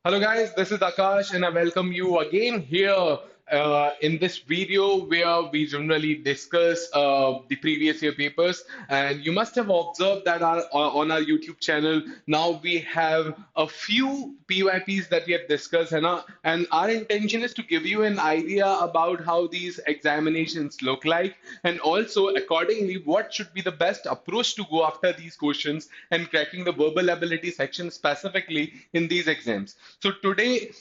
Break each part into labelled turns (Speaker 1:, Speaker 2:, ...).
Speaker 1: Hello guys, this is Akash and I welcome you again here in this video where we generally discuss the previous year papers. And you must have observed that on our YouTube channel now we have a few PYPs that we have discussed, and our intention is to give you an idea about how these examinations look like, and also accordingly what should be the best approach to go after these questions and cracking the verbal ability section specifically in these exams. So today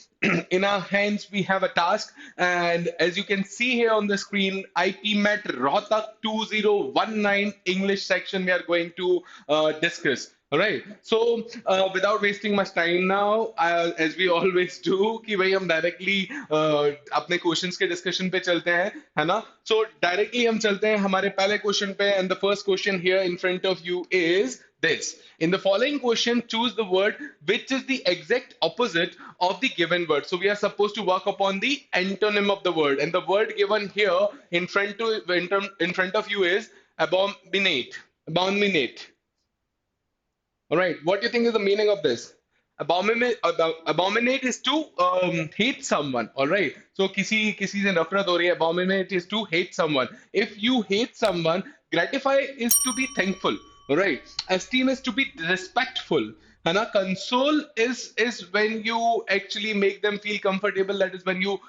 Speaker 1: in our hands we have a task, and as you can see here on the screen, IPMAT Rohtak 2019 English section we are going to discuss. All right. So without wasting much time now, as we always do, कि भाई हम directly अपने questions के discussion पे चलते हैं, है ना? So directly हम चलते हैं हमारे पहले question पे, and the first question here in front of you is this. In the following question, choose the word which is the exact opposite of the given word. So we are supposed to work upon the antonym of the word, and the word given here in front of you is abominate. Abominate. All right. What do you think is the meaning of this? Abominate is to hate someone. All right. So किसी से नफरत हो रही है. Abominate is to hate someone. If you hate someone, gratify is to be thankful. All right. Esteem is to be respectful. है ना? Console is when you actually make them feel comfortable. That is when you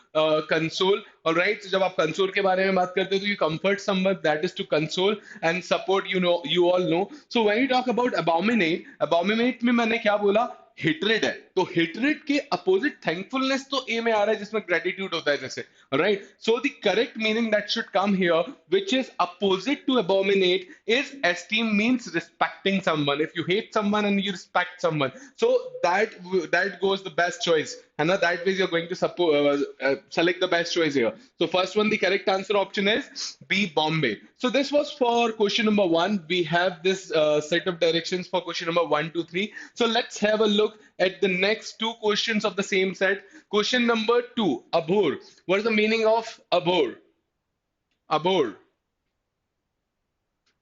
Speaker 1: console. All right. So जब आप console के बारे में बात करते हो तो you comfort someone. That is to console, and support. You all know. So when you talk about abominate में मैंने क्या बोला? हेट्रेड है. तो हेट्रेड के अपोजिट थैंकफुलनेस तो ए में आ रहा है जिसमें ग्रेटिट्यूड होता है जैसे. Right. So the correct meaning that should come here which is opposite to abominate is esteem, means respecting someone. If you hate someone and you respect someone, so that goes the best choice, and that way you're going to select the best choice here. So first one, the correct answer option is B, Bombay. So this was for question number one. We have this set of directions for question number 1 to 3. So let's have a look at the next two questions of the same set. Question number 2, abhor. What is the meaning of abhor? Abhor.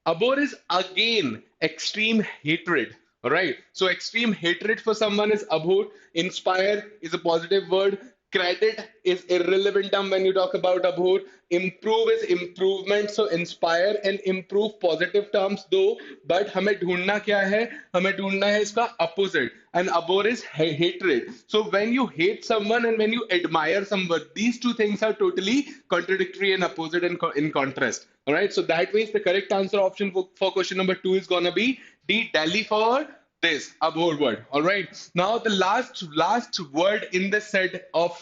Speaker 1: Abhor is again extreme hatred. All right. So extreme hatred for someone is abhor. Inspire is a positive word. Credit is irrelevant term when you talk about abhor. Improve is improvement. So inspire and improve positive terms though. But हमें ढूंढना क्या है? हमें ढूंढना है इसका opposite. And abhor is hatred. So when you hate someone and when you admire someone, these two things are totally contradictory and opposite and in contrast. All right. So that means the correct answer option for question number 2 is gonna be D, Delhi, for this abhor word. All right. Now the last word in the set of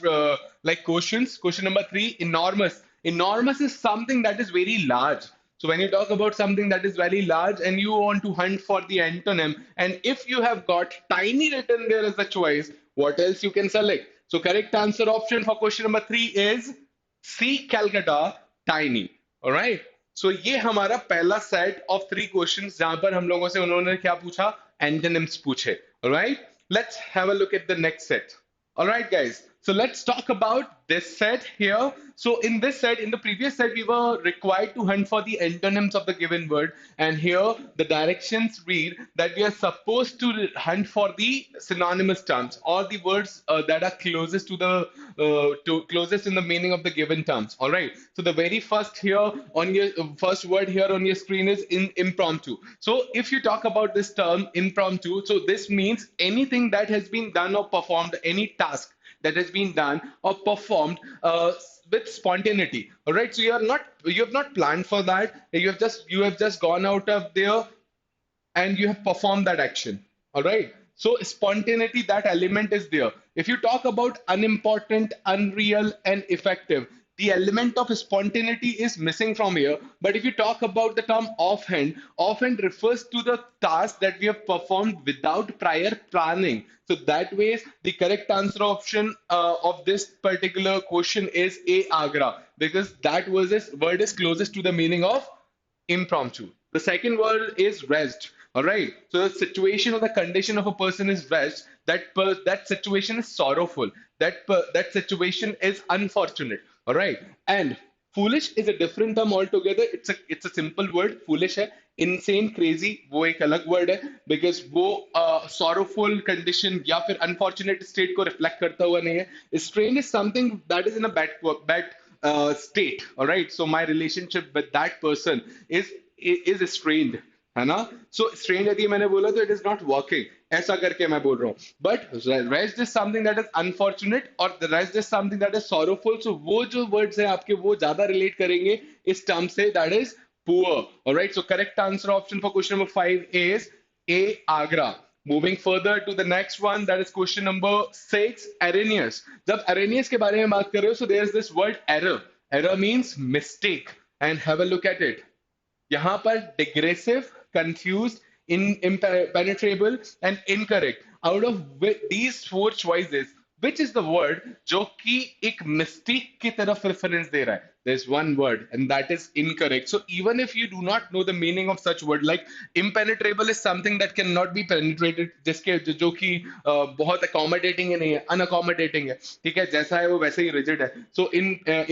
Speaker 1: like questions. Question number 3, enormous. Enormous is something that is very large. So when you talk about something that is very large and you want to hunt for the antonym, and if you have got tiny written there as a choice, what else you can select? So correct answer option for question number 3 is C, Calcutta, tiny. All right. So ये हमारा पहला set of 3 questions जहां पर हम लोगों से उन्होंने क्या पूछा? Antonyms पूछे. All right. Let's have a look at the next set. All right, guys. So let's talk about this set here. So in this set, in the previous set, we were required to hunt for the antonyms of the given word. And here the directions read that we are supposed to hunt for the synonymous terms, or the words that are closest to the closest in the meaning of the given terms. All right. So the very first here on your first word here on your screen is impromptu. So if you talk about this term impromptu, so this means anything that has been done or performed, any task that has been done or performed with spontaneity. All right. So you have not planned for that. You have just gone out of there and you have performed that action. All right. So spontaneity, that element is there. If you talk about unimportant, unreal, and effective, the element of spontaneity is missing from here. But if you talk about the term offhand refers to the task that we have performed without prior planning. So that way, the correct answer option of this particular question is A, Agra, because that word is closest to the meaning of impromptu. The second word is rest. All right. So the situation or the condition of a person is rest. That situation is sorrowful. That situation is unfortunate. All right. And foolish is a different term altogether. It's a simple word. Foolish है. Insane crazy वो एक अलग word है, because वो sorrowful condition या फिर unfortunate state को reflect करता हुआ नहीं है। Strain is something that is in a bad state, all right? So my relationship with that person is strained, है ना? So strained यदि मैंने बोला तो it is not working, ऐसा करके मैं बोल रहा हूँ। But rest is something that is unfortunate और the rest is something that is sorrowful. So वो जो words हैं आपके वो ज्यादा relate करेंगे इस term से, that is poor, all right? So correct answer option for question number 5 is A, Agra. Moving further to the next one, that is question number 6, erroneous. जब erroneous के बारे में बात कर रहे हो, so there is this word error. Error means mistake, and have a look at it. यहाँ पर digressive, confused, impenetrable, and incorrect. Out of these four choices, which is the word जो कि एक mistake की तरफ reference दे रहा है? There's one word, and that is incorrect. So even if you do not know the meaning of such word, like impenetrable is something that cannot be penetrated, जिसके जो कि बहुत accommodating नहीं है, unaccommodating है, ठीक है, जैसा है वो वैसे ही rigid है, so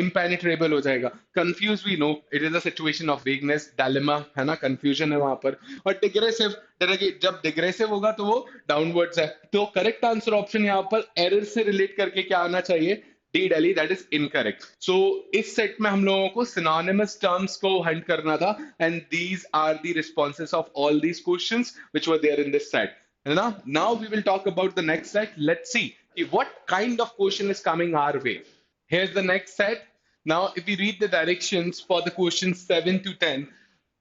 Speaker 1: impenetrable हो जाएगा। Confused we know it is a situation of weakness, dilemma, है ना, confusion है वहां पर। और digressive, जब digressive होगा तो वो downwards है। तो correct answer option यहाँ पर error से relate करके क्या आना चाहिए? D daily, that is incorrect. So इस सेट में हम लोगों को सिनोनिमस टर्म्स को हंट करना था, and these are the responses of all these questions which were there in this set, है ना? Now we will talk about the next set. Let's see कि what kind of question is coming our way. Here's the next set. Now, if you read the directions for the questions 7 to 10,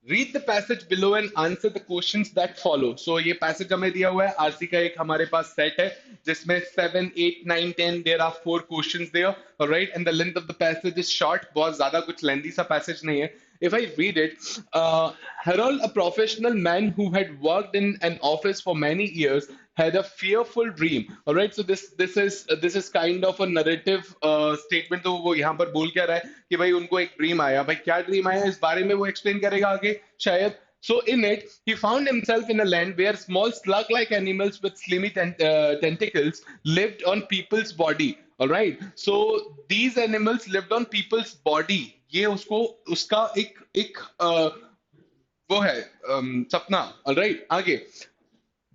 Speaker 1: read the passage below and answer the questions that follow. So ये passage हमें दिया हुआ है, RC का एक हमारे पास set है जिसमें 7, 8, 9, 10 there are 4 questions there, all right? And the length of the passage is short, बहुत ज्यादा कुछ lengthy सा passage नहीं है। If I read it, Harold, a professional man who had worked in an office for many years, had a fearful dream. All right, so this is kind of a narrative statement. तो वो यहाँ पर बोल क्या रहा है कि भाई उनको एक ड्रीम आया, भाई क्या ड्रीम आया इस बारे में वो एक्सप्लेन करेगा आगे शायद। So in it, he found himself in a land where small slug-like animals with slimy tentacles lived on people's body. All right. So these animals lived on people's body. ये उसको उसका एक वो है सपना। All right. आगे।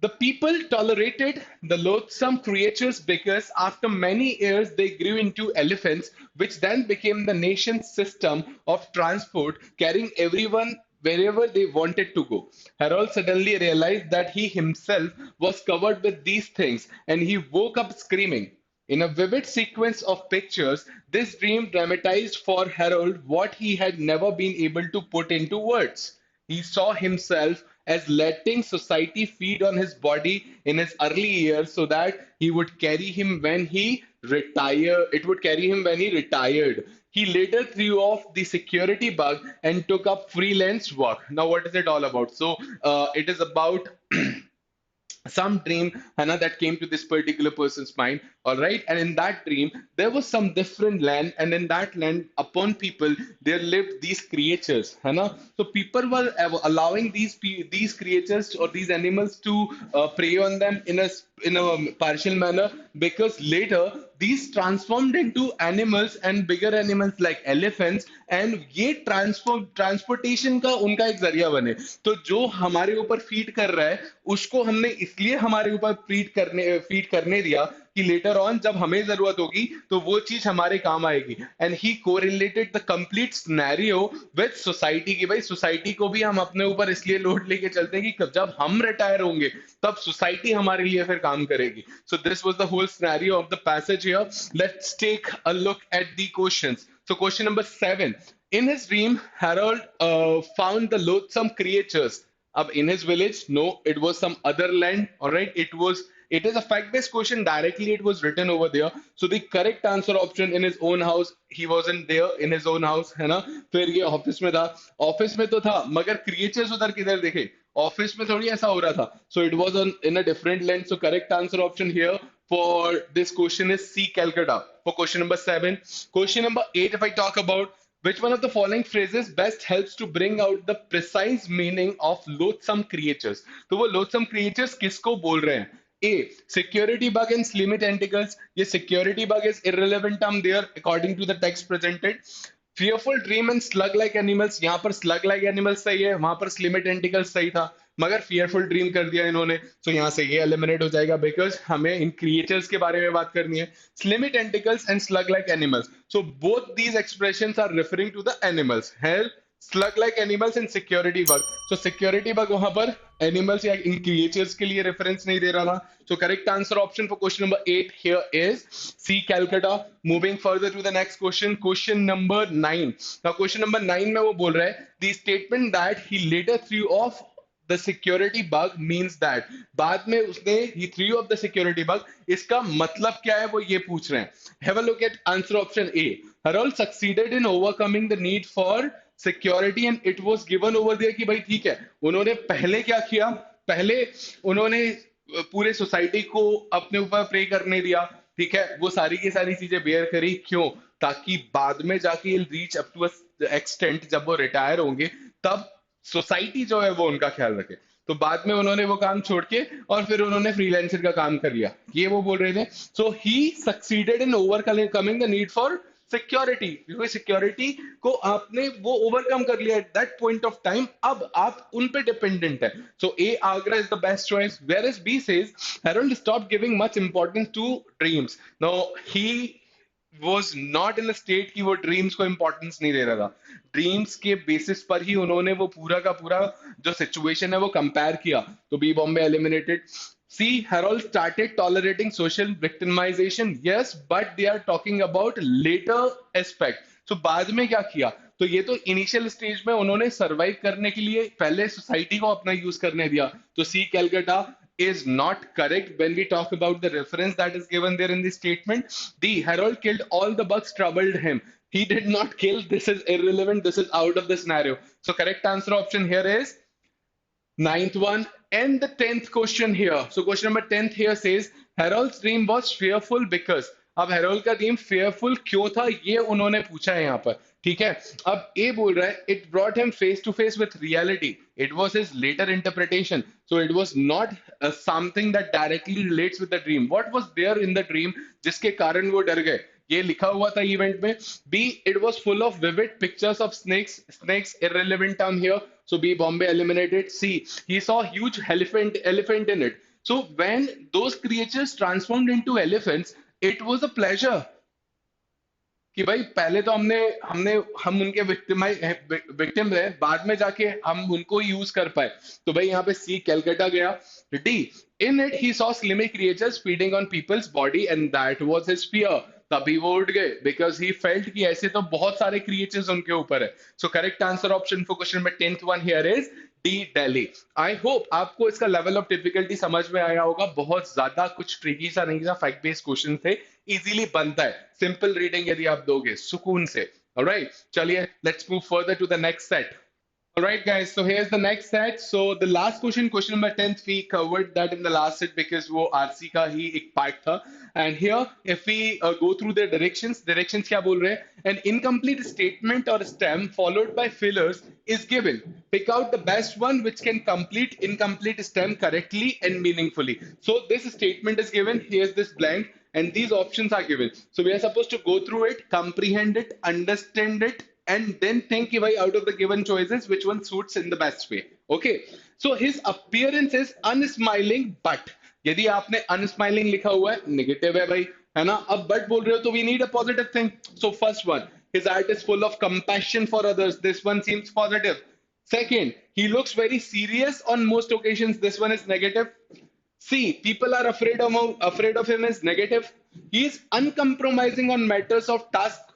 Speaker 1: The people tolerated the loathsome creatures because after many years they grew into elephants, which then became the nation's system of transport, carrying everyone wherever they wanted to go. Harold suddenly realized that he himself was covered with these things, and he woke up screaming. In a vivid sequence of pictures, this dream dramatized for Harold what he had never been able to put into words. He saw himself as letting society feed on his body in his early years so that he would carry him when he retired. It would carry him when he retired. He later threw off the security bug and took up freelance work. Now, what is it all about? So, it is about some dream, Hannah, that came to this particular person's mind, all right? And in that dream, there was some different land, and in that land, upon people, there lived these creatures, Hannah. So people were allowing these creatures or these animals to prey on them in a partial manner, because later these transformed into animals and bigger animals like elephants, and ये transportation का उनका एक जरिया बने। तो जो हमारे ऊपर फीड कर रहा है उसको हमने इसलिए हमारे ऊपर फीड करने दिया कि लेटर ऑन जब हमें जरूरत होगी तो वो चीज हमारे काम आएगी। And he correlated the complete scenario with society की, भाई सोसाइटी को भी हम अपने ऊपर इसलिए लोड लेके चलते हैं कि जब हम रिटायर होंगे तब सोसाइटी हमारे लिए फिर काम करेगी। So this was the whole scenario of the passage here. Let's take a look at the questions. So question number 7. In his dream, Harold found the loathsome creatures. Up in his village, no, it was some other land. All right, it is a fact-based question. Directly, it was written over there. So the correct answer option, in his own house. He wasn't there in his own house, है ना? फिर ये office में था, office में तो था मगर क्रिएचर्स उधर किधर देखे, ऑफिस में थोड़ी ऐसा हो रहा था। So it was in a different land. So correct answer option here for this question is C, Calcutta, for question number 7. Question number 8, if I talk about which one of the following phrases best helps to bring out the precise meaning of loathsome creatures? तो वो loathsome creatures किसको बोल रहे हैं? A, security bug and slimy tentacles. ये security bug is irrelevant term there according to the text presented. fearful dream and slug like animals, यहाँ पर slug like animals सही है, वहां पर slimy tentacles सही था, मगर fearful dream कर दिया इन्होंने, तो यहाँ से ये eliminate हो जाएगा, बिकॉज हमें इन creatures के बारे में बात करनी है. Slimy tentacles and slug like animals, so both these expressions are referring to the animals. Hell, slug like animals and security bug, so security bug वहां पर animals या इन creatures के लिए reference नहीं दे रहा था. So correct answer option for question number 8 here is C, Calcutta. Moving further to the next question, question number 9. Now question number 9 में वो बोल रहा है the statement that he later threw off the security bug means that, बाद में उसने he threw off the security bug, इसका मतलब क्या है वो ये पूछ रहे हैं. Have a look at answer option A. Harold succeeded in overcoming the need for security and it was given over there कि भाई ठीक है, उन्होंने पहले क्या किया, पहले उन्होंने पूरे सोसाइटी को अपने ऊपर प्रे करने दिया, ठीक है, वो सारी की सारी चीजें बेयर करी, क्यों, ताकि बाद में जाके रीच अप टू एक्सटेंट जब वो रिटायर होंगे तब सोसाइटी जो है वो उनका ख्याल रखे. तो बाद में उन्होंने वो काम छोड़ के और फिर उन्होंने फ्रीलांसर का काम कर लिया, ये वो बोल रहे थे. So he succeeded in overcoming the need for security, क्योंकि सिक्योरिटी को आपने वो ओवरकम कर लिया at that point of time, अब आप उन पे डिपेंडेंट है. So A, Agra is the best choice, where is B says Harold stop giving much importance to dreams. No, he was not in state कि वो ड्रीम्स को इंपॉर्टेंस नहीं दे रहा था. ड्रीम्स के बेसिस पर ही उन्होंने वो पूरा का पूरा जो सिचुएशन है वो कंपेयर किया, तो B Bombay eliminated. C, Harold started tolerating social victimization. Yes, but they are talking about later aspect. So बाद में क्या किया, तो ये तो इनिशियल स्टेज में उन्होंने सरवाइव करने के लिए पहले सोसाइटी को अपना यूज करने दिया. तो सी, Calcutta is not correct when we talk about the reference that is given there in the statement. D, Harold killed all the bugs troubled him. He did not kill. This is irrelevant. This is out of the scenario. So correct answer option here is ninth one. And the 10th question here. So question number 10th here says Harold's dream was fearful because. अब Harold का dream fearful क्यों था ये उन्होंने पूछा है यहाँ पर, ठीक है. अब ए बोल रहा है it brought him face to face with reality, it was his later interpretation, so it was not something that directly relates with the dream. What was there in the dream जिसके कारण वो डर गए, ये लिखा हुआ था इवेंट में. B, it was full of vivid pictures of snakes, snakes irrelevant term here, so B, Bombay eliminated. C, he saw huge elephant in it. So when those creatures transformed into elephants, it was a pleasure कि भाई पहले तो हमने हमने हम उनके victim रहे, बाद में जाके हम उनको यूज कर पाए. तो भाई यहाँ पे सी, कैलकाटा गया. D, in it he saw slimy creatures feeding on people's body and that was his fear. तभी वो उठ गए बिकॉज ही फेल्ट कि ऐसे तो बहुत सारे क्रिएचर्स उनके ऊपर है. सो correct answer option for question number 10th one here is D, Delhi. I hope आपको इसका लेवल ऑफ डिफिकल्टी समझ में आया होगा. बहुत ज्यादा कुछ ट्रिकी सा नहीं था, फैक्ट बेस्ड क्वेश्चन थे, इजीली बनता है, सिंपल रीडिंग यदि आप दोगे सुकून से. ऑलराइट, चलिए let's move further to the next set. All right, guys. So here's the next set. So the last question, question number 10th, we covered that in the last set because वो RC का ही एक part था. And here, if we go through the directions क्या बोल रहे हैं? An incomplete statement or stem followed by fillers is given. Pick out the best one which can complete incomplete stem correctly and meaningfully. So this statement is given. Here's this blank, and these options are given. So we are supposed to go through it, comprehend it, understand it, and then think कि भाई out of the given choices which one suits in the best way. Okay, so his appearance is unsmiling but, यदि आपने unsmiling लिखा हुआ है negative है भाई, है ना. अब but बोल रहे हो तो we need a positive thing. So first one, his art is full of compassion for others, this one seems positive. Second, he looks very serious on most occasions, this one is negative. C, people are afraid of him is negative. He is uncompromising on matters of task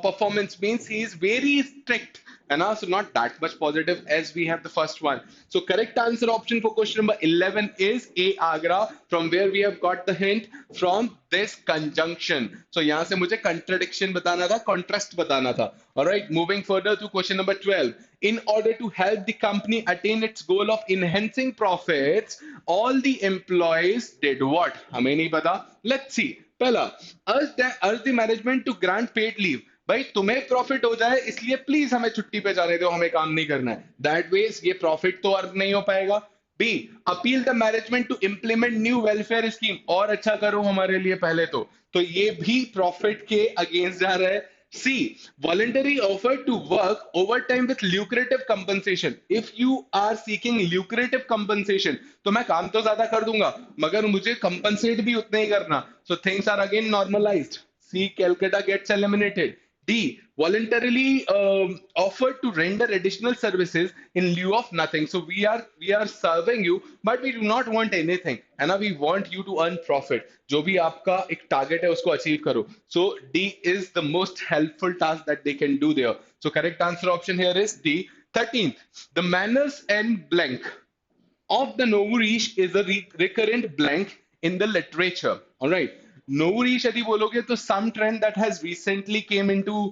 Speaker 1: performance, means he is very strict, and also not that much positive as we have the first one. So correct answer option for question number 11 is A, Agra, from where we have got the hint from this conjunction. So यहाँ से मुझे contradiction बताना था, contrast बताना था. All right, moving further to question number 12. In order to help the company attain its goal of enhancing profits, all the employees did what? हमें नहीं पता. Let's see. पहला, urge the management to grant paid leave. भाई तुम्हें profit हो जाए इसलिए please हमें छुट्टी पे जाने दो, हमें काम नहीं करना है. दैट वेज ये प्रॉफिट तो अर्न नहीं हो पाएगा. B, appeal the management to implement new welfare scheme, और अच्छा करो हमारे लिए पहले तो ये भी प्रॉफिट के अगेंस्ट जा रहा है. C, voluntary offer to work overtime with lucrative compensation. If you are seeking lucrative compensation, तो मैं काम तो ज्यादा कर दूंगा मगर मुझे compensate भी उतना ही करना. So things are again normalized. C, Calcutta gets eliminated. D, voluntarily offered to render additional services in lieu of nothing. So we are serving you, but we do not want anything. है ना? We want you to earn profit. जो भी आपका एक target है उसको achieve करो. So D is the most helpful task that they can do there. So correct answer option here is D. 13th, the manners and blank of the Novurish is a recurrent blank in the literature. All right. Novurish यदि बोलोगे तो some trend that has recently came into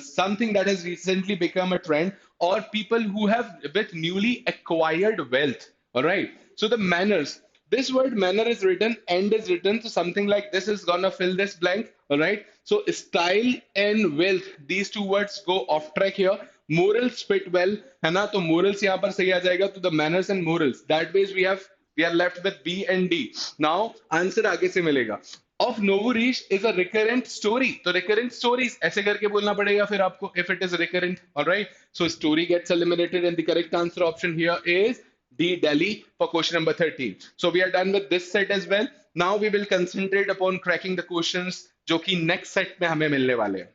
Speaker 1: something that has recently become a trend, or people who have with newly acquired wealth. All right. So the manners. This word manner is written and is written, so something like this is gonna fill this blank. All right. So style and wealth, these two words go off track here. Morals fit well, है ना? तो morals यहाँ पर सही आ जाएगा. तो the manners and morals, that ways we are left with B and D. Now answer आगे से मिलेगा. Of Novurish is a recurrent story. तो recurrent stories ऐसे करके बोलना पड़ेगा फिर आपको, if it is recurrent. All right. So story gets eliminated, and the correct answer option here is D, Delhi, for question number 13. So we are done with this set as well. Now we will concentrate upon cracking the questions जो कि next set में हमें मिलने वाले हैं.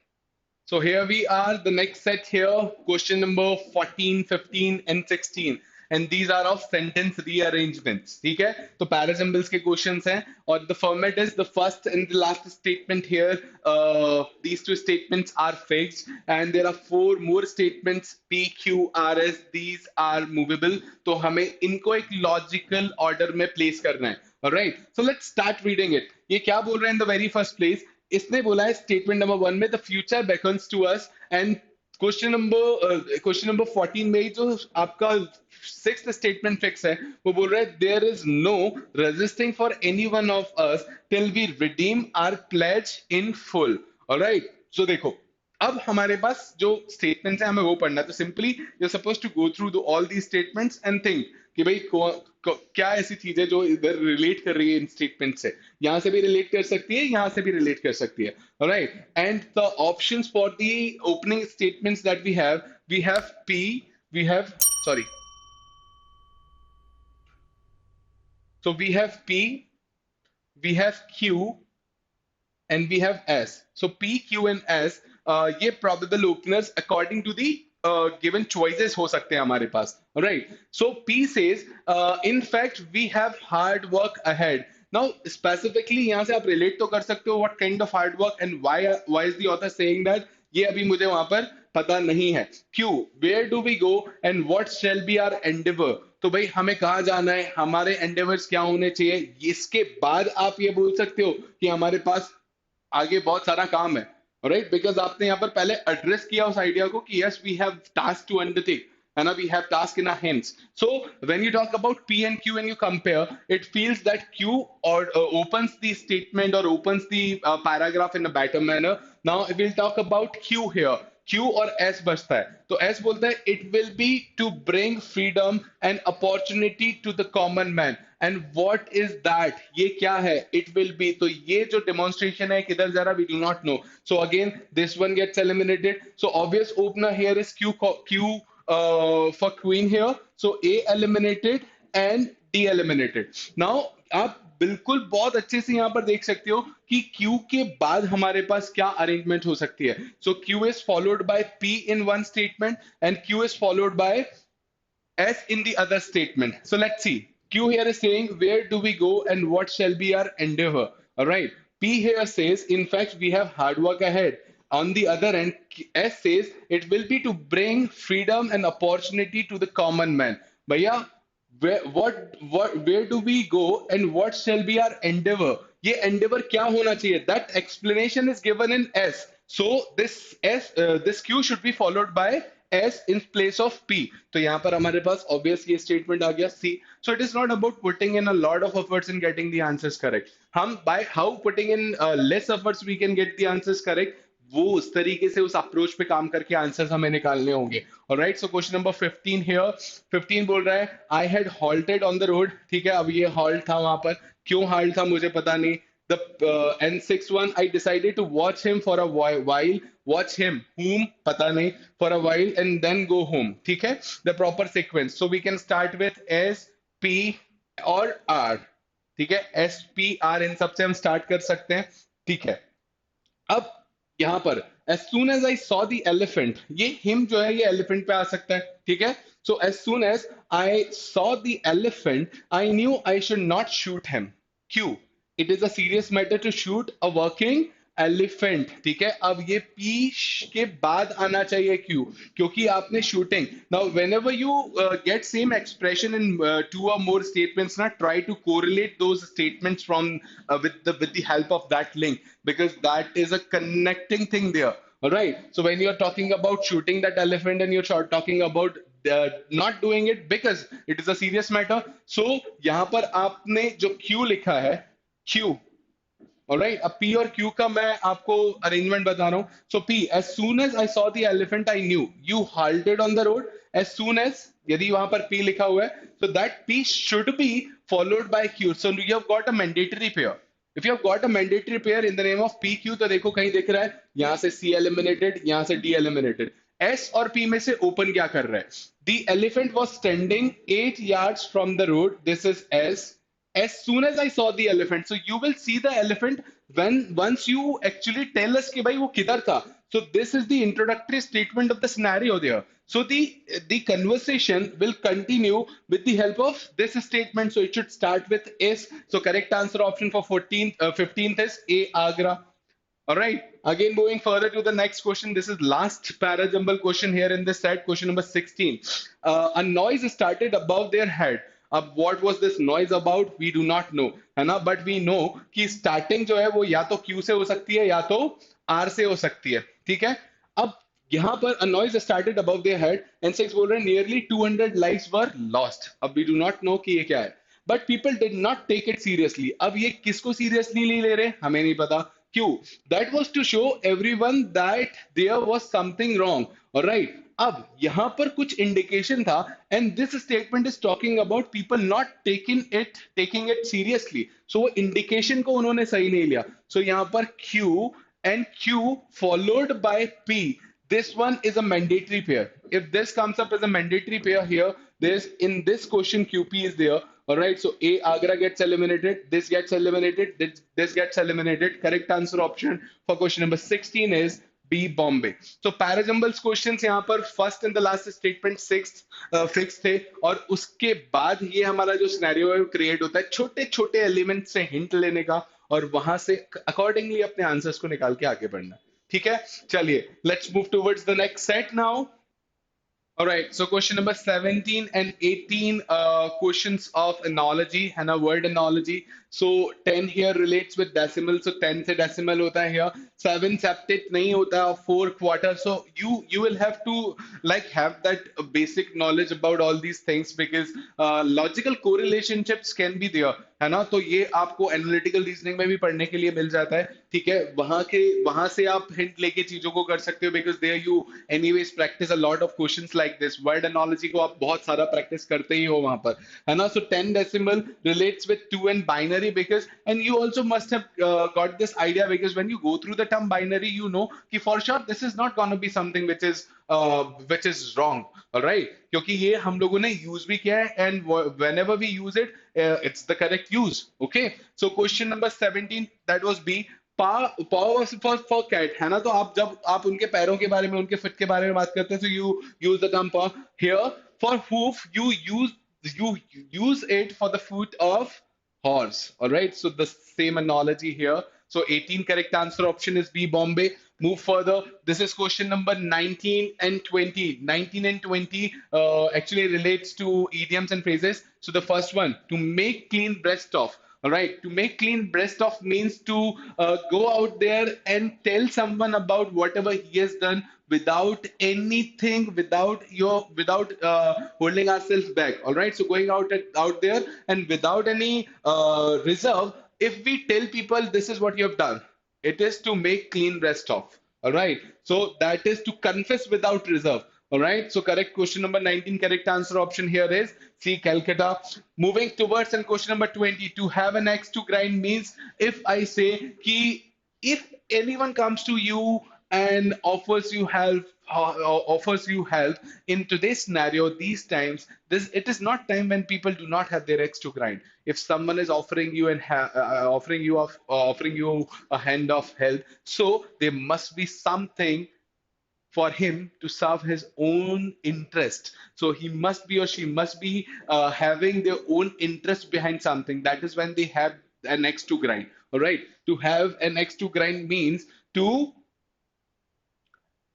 Speaker 1: So here we are, the next set here, question number 14, 15, and 16. And these are of sentence rearrangements. ठीक है? तो parasymbols के questions हैं, और the format is the first and the last statement here. These two statements are fixed, and there are four more statements P, Q, R, S. These are movable. तो हमें इनको एक logical order में place करना है. Alright, so let's start reading it. ये क्या बोल रहा है in the very first place? इसने बोला है स्टेटमेंट नंबर 1 में the future beckons to us, and question number 14 में जो आपका सिक्स्थ स्टेटमेंट फिक्स है वो बोल रहा है there is no resisting for any one of us till we redeem our pledge in full. Alright, so देखो अब हमारे पास जो स्टेटमेंट्स है हमें वो पढ़ना है. तो simply you are suppose to go through all the statements and think कि भाई क्या ऐसी चीज है जो इधर रिलेट कर रही है इन स्टेटमेंट से. यहां से भी रिलेट कर सकती है, यहां से भी रिलेट कर सकती है. Right, and the options for the opening statements that we have P, we have sorry so we have P, we have Q, and we have S. So P, Q, and S, ये probable openers according to the given choices हो सकते हैं हमारे पास. Right? So P says, in fact, we have hard work ahead. Now, specifically यहाँ से आप relate तो कर सकते हो what kind of hard work and why is the author saying that? ये अभी मुझे वहां पर पता नहीं है. Q, where do we go and what shall be our endeavor? तो भाई हमें कहाँ जाना है, हमारे एंडेवर्स क्या होने चाहिए. इसके बाद आप ये बोल सकते हो कि हमारे पास आगे बहुत सारा काम है. राइट, बिकॉज आपने यहाँ पर पहले एड्रेस किया उस आइडिया को कि yes we have task to undertake, है ना, we have task in our hands. So when you talk about P and Q and you compare, it feels that Q or opens the statement or opens the paragraph in a better manner. Now we'll talk about Q here. Q और S बचता है. तो S बोलता है it will be to bring freedom and opportunity to the common man. And what is that? ये क्या है? It will be. तो ये जो demonstration है किधर जा रहा, we do not know. So again this one gets eliminated. So obvious opener here is Q for queen here. So A eliminated and D eliminated. Now आप बिल्कुल बहुत अच्छे से यहां पर देख सकते हो कि Q के बाद हमारे पास क्या अरेंजमेंट हो सकती है. सो Q is followed by P in one statement and Q is followed by S in the other statement. So let's see. Q here is saying where do we go and what shall be our endeavor. All right. P here says in fact we have hard work ahead. On the other end, S says it will be to bring freedom and opportunity to the common man. भैया where do we go and what shall be our endeavor? ये endeavor क्या होना चाहिए? That explanation is given in S. So this Q should be followed by S in place of P. तो यहाँ पर हमारे पास obvious ये statement आ गया C. So it is not about putting in a lot of efforts in getting the answers correct. हम by how putting in less efforts we can get the answers correct, वो उस तरीके से उस approach पे काम करके आंसर्स हमें निकालने होंगे. Alright, so question number 15 here. 15 बोल रहा है I had halted on the road. ठीक है, अब ये हॉल्ट था वहां पर, क्यों हॉल्ट था मुझे पता नहीं. The and sixth one, I decided to watch him for a while, watch him, whom, pata nahi, for a while, and then go home. ठीक है? The proper sequence. So we can start with S, P और R. ठीक है? S, P, R इन सबसे हम start कर सकते हैं. ठीक है? अब यहां पर as soon as I saw the elephant, ये him जो है ये elephant पे आ सकता है. ठीक है? So as soon as I saw the elephant, I knew I should not shoot him. Q. It is a serious matter to shoot a working elephant. ठीक है? अब ये P के बाद आना चाहिए Q, क्योंकि आपने shooting. Now whenever you get same expression in two or more statements, ना, try to correlate those statements from with the help of that link, because that is a connecting thing there. All right. So when you're talking about shooting that elephant and you're talking about not doing it because it is a serious matter, so यहाँ पर आपने जो Q लिखा है, Q. Alright, अब P और Q का मैं आपको अरेंजमेंट बता रहा हूं. So P, as soon as I saw the elephant I knew you halted on the road. As soon as, यदि वहां पर पी लिखा हुआ है, so that p should be followed by q. So you have got a mandatory pair. If you have got a mandatory pair in the name of pq, तो देखो कहीं दिख रहा है यहां से c eliminated, यहां से d eliminated. s और p में से ओपन क्या कर रहा है? The elephant was standing 8 yards from the road. This is s. As soon as I saw the elephant, so you will see the elephant when once you actually tell us कि भाई वो किधर था. So this is the introductory statement of the scenario there. So the conversation will continue with the help of this statement. So it should start with is. So correct answer option for 15th is A, Agra. All right. Again, moving further to the next question. This is last parajumble question here in this set. Question number 16. A noise started above their head. अब what was this noise about? We do not know, है ना? But we know कि starting जो है वो या तो Q से हो सकती है या तो R से हो सकती है. ठीक है? अब यहाँ पर a noise started above their head and six बोल रहे हैं nearly 200 lives were lost. अब we do not know कि ये क्या है. But people did not take it seriously. अब ये किसको seriously नहीं ले रहे? हमें नहीं पता. क्यों? That was to show everyone that there was something wrong. Alright. अब यहां पर कुछ इंडिकेशन था and this statement is talking about people not taking it seriously. So वो इंडिकेशन को उन्होंने सही नहीं लिया. सो यहां पर Q and Q followed by P. This one is a mandatory pair. If this comes up as a mandatory pair here, there's in this question QP is there. All right. So A, Agra gets eliminated. This gets eliminated. This gets eliminated. Correct answer option for question number 16 is B, Bombay. So parajumbles questions यहाँ पर first and the last statement fixed थे, और उसके बाद ये हमारा जो scenario है क्रिएट होता है छोटे छोटे एलिमेंट से हिंट लेने का और वहां से अकॉर्डिंगली अपने आंसर्स को निकाल के आगे बढ़ना. ठीक है? चलिए, let's move towards the next set now. All right, so question number 17 and 18 questions of analogy and a word analogy. So 10 here relates with decimal, so 10 से decimal होता है here. 7 septet नहीं होता, 4 quarter. So you will have to like have that basic knowledge about all these things because logical correlationships can be there, है ना? तो ये आपको एनालिटिकल रीजनिंग में भी पढ़ने के लिए मिल जाता है. ठीक है? वहां से आप हिंट लेके चीजों को कर सकते हो because there you anyways practice a lot of questions like this. Word analogy को आप बहुत सारा प्रैक्टिस करते ही हो वहां पर, है ना? सो 10 decimal relates with 2 and binary because and you also must have got this idea because when you go through the term binary you know कि for sure this is not going to be something which is wrong. All right, क्योंकि ये हम लोगों ने use भी किया है and whenever we use it it's the correct use. Okay, so question number 17 that was B. paw for cat, है ना? तो आप जब आप उनके पैरों के बारे में उनके फुट के बारे में बात करते हैं so you use the term paw. Here for hoof you use it for the foot of horse. All right, so the same analogy here. So 18 correct answer option is B, Bombay. Move further. This is question number 19 and 20. 19 and 20 actually relates to idioms and phrases. So the first one, to make clean breast of. All right, to make clean breast of means to go out there and tell someone about whatever he has done without anything, without holding ourselves back. All right, so going out there and without any reserve. If we tell people this is what you have done, it is to make clean breast of. All right, so that is to confess without reserve. All right, so correct question number 19, correct answer option here is C, Calcutta. Moving towards and question number 20, to have an axe to grind means if I say ki if anyone comes to you and offers you help in today's scenario, these times, this it is not time when people do not have their axe to grind. If someone is offering you and offering you a hand of help, so there must be something for him to serve his own interest. So he must be or she must be having their own interest behind something. That is when they have an X to grind. All right. To have an X to grind means to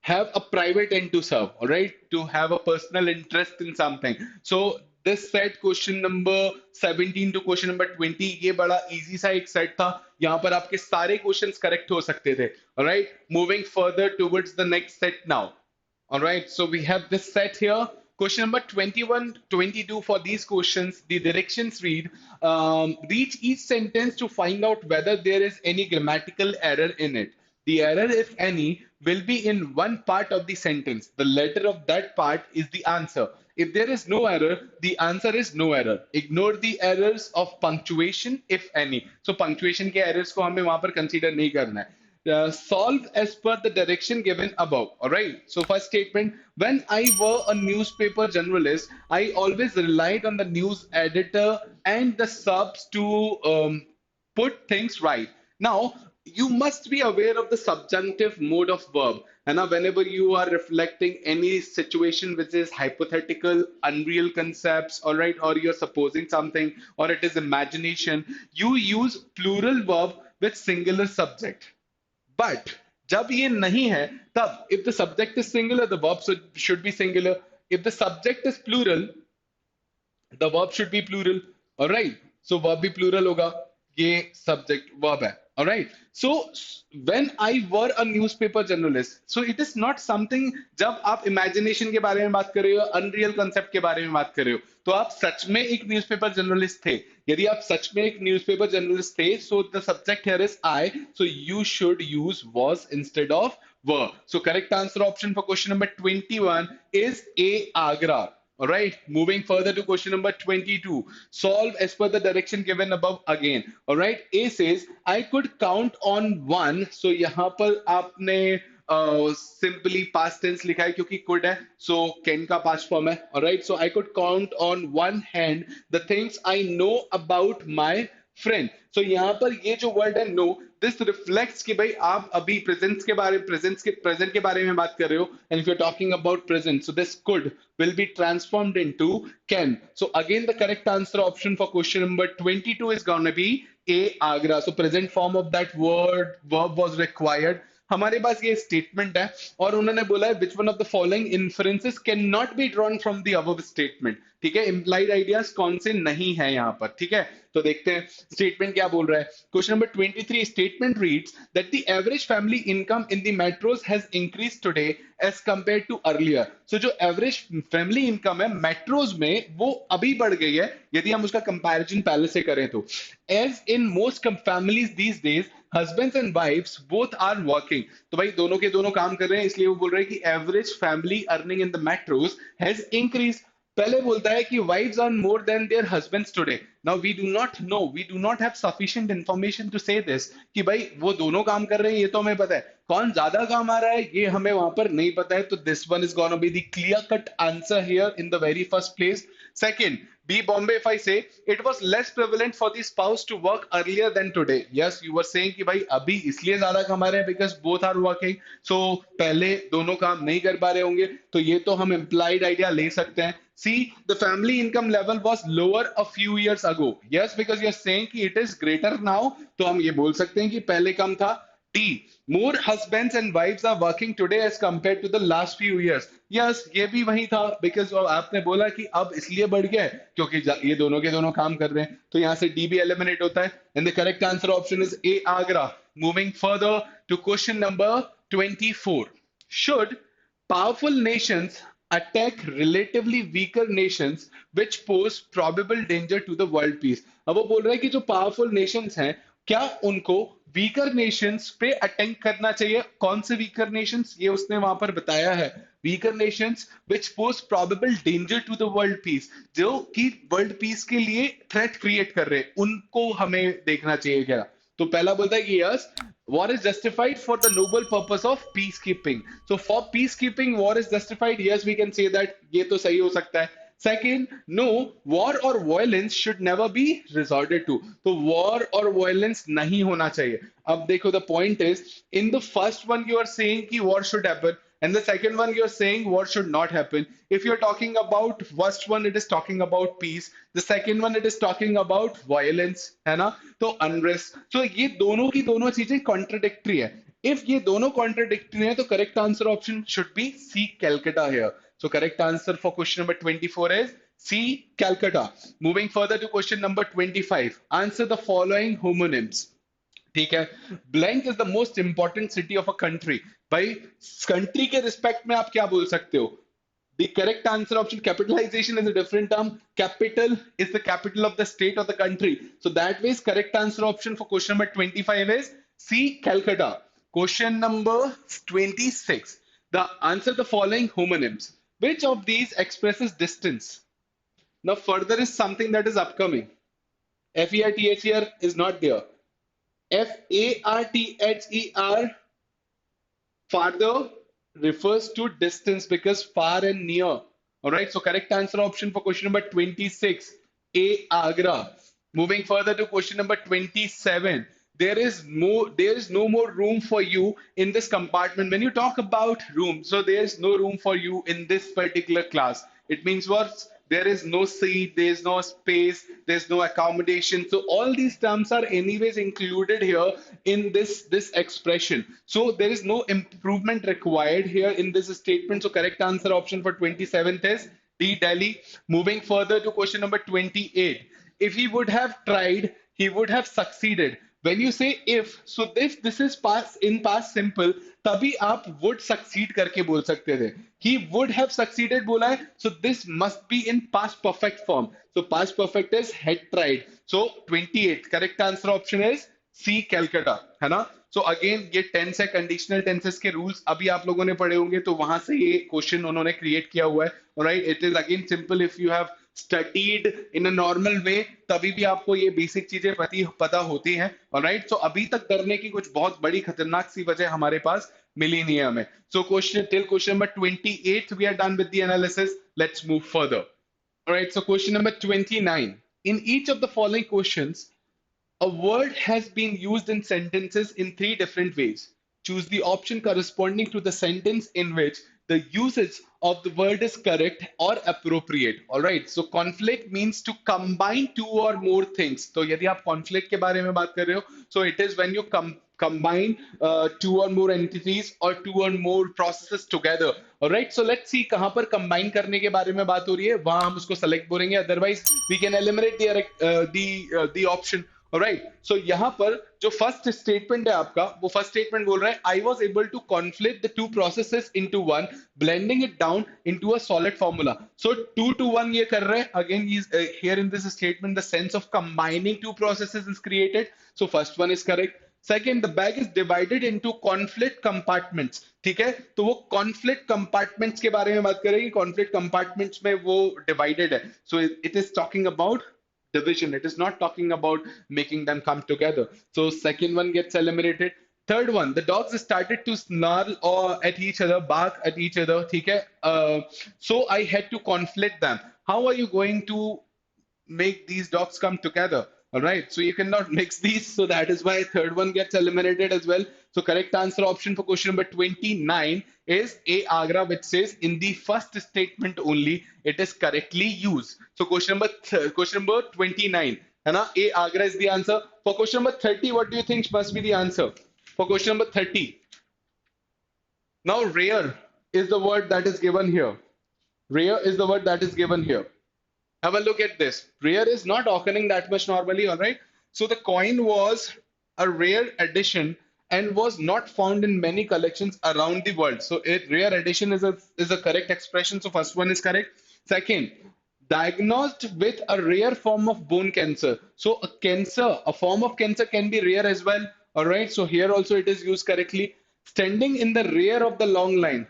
Speaker 1: have a private end to serve, all right, to have a personal interest in something. So this set question number 17 to question number 20, ये बड़ा easy सा एक set था, यहाँ पर आपके सारे questions correct हो सकते थे. All right, moving further towards the next set now. All right, so we have this set here. Question number 21, 22 for these questions, the directions read, read each sentence to find out whether there is any grammatical error in it. The error, if any, will be in one part of the sentence. The letter of that part is the answer. If there is no error, the answer is no error. Ignore the errors of punctuation, if any. So punctuation के errors को हमें वहां पर consider नहीं करना है. Solve as per the direction given above. All right. So first statement: when I were a newspaper journalist, I always relied on the news editor and the subs to put things right. Now you must be aware of the subjunctive mode of verb. And now whenever you are reflecting any situation which is hypothetical, unreal concepts, all right, or you're supposing something, or it is imagination, you use plural verb with singular subject. But जब ये नहीं है तब if the subject is singular the verb should be singular. If the subject is plural the verb should be plural. All right, so verb भी plural होगा. ये subject verb है. All right, so when I were a newspaper journalist, so it is not something. जब आप imagination के बारे में बात कर रहे हो, unreal concept के बारे में बात कर रहे हो, तो आप सच में एक न्यूज़पेपर जर्नलिस्ट थे. यदि आप सच में एक न्यूज़पेपर जर्नलिस्ट थे, so the subject here is I, so you should use was instead of were. So correct answer option for question number 21 is A, Agra. All right, moving further to question number 22. Solve as per the direction given above again. All right, A says, I could count on one. So यहाँ पर आपने simply past tense लिखा है क्योंकि could है. So can का past form है. All right, so I could count on one hand the things I know about my friend. So यहाँ पर ये जो word है no, this reflects कि भाई आप अभी present के बारे में बात कर रहे हो, and if you're talking about present, so this could will be transformed into can. So again the correct answer option for question number 22 is gonna be A, Agra. So present form of that verb was required. हमारे पास ये statement है और उन्होंने बोला है which one of the following inferences can not be drawn from the above statement. ठीक है, implied ideas कौन से नहीं है यहाँ पर. ठीक है, तो देखते हैं स्टेटमेंट क्या बोल रहा है. Question number 23 statement reads that the average family income in the metros has increase today as compare to earlier. So जो एवरेज फैमिली इनकम है मेट्रोज में वो अभी बढ़ गई है यदि हम उसका कंपैरिजन पहले से करें तो. As in most families these days husbands and wives both are working. तो भाई दोनों के दोनों काम कर रहे हैं, इसलिए वो बोल रहे हैं कि average family earning in the metros has increase. पहले बोलता है कि wives earn more than their husbands today. Now we do not know, we do not have sufficient information to say this कि भाई वो दोनों काम कर रहे हैं ये तो हमें पता है, कौन ज्यादा काम आ रहा है ये हमें वहां पर नहीं पता है. तो this one is gonna be the clear cut answer here in the very first place. Second, B, Bombay, if I say it was less prevalent for the spouse to work earlier than today. Yes, you were saying कि भाई अभी इसलिए ज्यादा कमा रहे हैं because both are working. So पहले दोनों काम नहीं कर पा रहे होंगे, तो ये तो हम implied idea ले सकते हैं. See, the family income level was lower a few years ago. Yes, because you're saying कि it is greater now, तो हम ये बोल सकते हैं कि पहले कम था. D, more husbands and wives are working today as compared to the last few years. Yes, ये भी वही था because आपने बोला कि अब इसलिए बढ़ गया है क्योंकि ये दोनों के दोनों काम कर रहे हैं, तो यहाँ से D भी eliminate होता है. And the correct answer option is A, Agra. Moving further to question number 24. Should powerful nations attack relatively weaker nations which pose probable danger to the world peace? अब वो बोल रहा है कि जो पावरफुल नेशंस हैं क्या उनको वीकर नेशंस पे अटैक करना चाहिए. कौन से वीकर नेशंस ये उसने वहां पर बताया है. weaker nations which pose probable danger to the world peace, जो कि वर्ल्ड पीस के लिए थ्रेट क्रिएट कर रहे हैं, उनको हमें देखना चाहिए क्या? तो पहला बोलता है कि yes, war is justified for the noble purpose of peacekeeping. So for peacekeeping war is justified, yes we can say that, ये तो सही हो सकता है. Second, no, war or violence should never be resorted to. तो war or violence नहीं होना चाहिए. अब देखो, the point is, in the first one you are saying कि war should happen, and the second one you are saying war should not happen. If you are talking about first one, it is talking about peace. The second one, it is talking about violence, है ना? तो unrest. So ये दोनों की दोनों चीजें contradictory है. If ये दोनों contradictory है, तो correct answer option should be C, Calcutta here. So correct answer for question number 24 is C, Calcutta. Moving further to question number 25. Answer the following homonyms. ठीक है, blank is the most important city of a country. भाई country के respect में आप क्या बोल सकते हो? The correct answer option, capitalization is a different term. Capital is the capital of the state or the country. So that means correct answer option for question number 25 is C, Calcutta. Question number 26. The answer the following homonyms. Which of these expresses distance? Now further is something that is upcoming. FERTHER is not there. FARTHER, farther, refers to distance because far and near. All right, so correct answer option for question number 26, A, Agra. Moving further to question number 27. There is no more room for you in this compartment. When you talk about room, so there is no room for you in this particular class. It means what? There is no seat, there is no space, there's no accommodation. So all these terms are anyways included here in this expression. So there is no improvement required here in this statement. So correct answer option for 27th is D, Delhi. Moving further to question number 28. If he would have tried, he would have succeeded. When you say if, so if this is past in past simple, तभी आप would succeed करके बोल सकते थे. He would have succeeded बोला है, so this must be in past perfect form. So past perfect is had tried. So 28 correct answer option is C, Calcutta, है ना? So again ये टेंस है, कंडीशनल टेंसेस के रूल्स अभी आप लोगों ने पढ़े होंगे, तो वहां से ये क्वेश्चन उन्होंने क्रिएट किया हुआ है. Right, it is again simple. If you have studied in a normal way, तभी भी आपको ये बेसिक चीजें पता होती हैं. ऑलराइट, सो अभी तक करने की कुछ बहुत बड़ी खतरनाक सी वजह हमारे पास मिली नहीं है हमें. So question till question number 28 we are done with the analysis. Let's move further. Alright, so question number 29. In each of the following questions a word has been used in sentences in three different ways. Choose the option corresponding to the sentence in which the usage of the word is correct or appropriate. All right. So conflict means to combine two or more things. तो यदि आप conflict के बारे में बात कर रहे हो, so it is when you combine two or more entities or two or more processes together. All right. So let's see कहाँ पर combine करने के बारे में बात हो रही है, वहां हम उसको select बोलेंगे. Otherwise we can eliminate the option. Right, so यहाँ पर जो फर्स्ट स्टेटमेंट है आपका, वो फर्स्ट स्टेटमेंट बोल रहा है I was able to conflict the two processes into one, blending it down into a solid formula. So 2 to 1 ये कर रहे हैं. Again here in this statement the sense of combining two processes is created. So first one is correct. Second, the bag is divided into conflict compartments. ठीक है, तो वो conflict compartments के बारे में बात करेंगे. कॉन्फ्लिक्ट कंपार्टमेंट्स में वो डिवाइडेड है. So it is talking about division. It is not talking about making them come together. So second one gets eliminated. Third one, the dogs started to snarl or at each other, bark at each other. ठीक है, so I had to conflict them. How are you going to make these dogs come together? All right, so you cannot mix these, so that is why third one gets eliminated as well. So correct answer option for question number 29 is A, Agra, which says in the first statement only it is correctly used. So question number 29, है ना? A, Agra is the answer. For question number 30, what do you think must be the answer? For question number 30, now rare is the word that is given here. Rare is the word that is given here. Have a look at this. Rare is not occurring that much normally, all right? So the coin was a rare addition and was not found in many collections around the world. So a rare addition is a correct expression. So first one is correct. Second, diagnosed with a rare form of bone cancer. So a form of cancer can be rare as well. All right. So here also it is used correctly. Standing in the rear of the long line.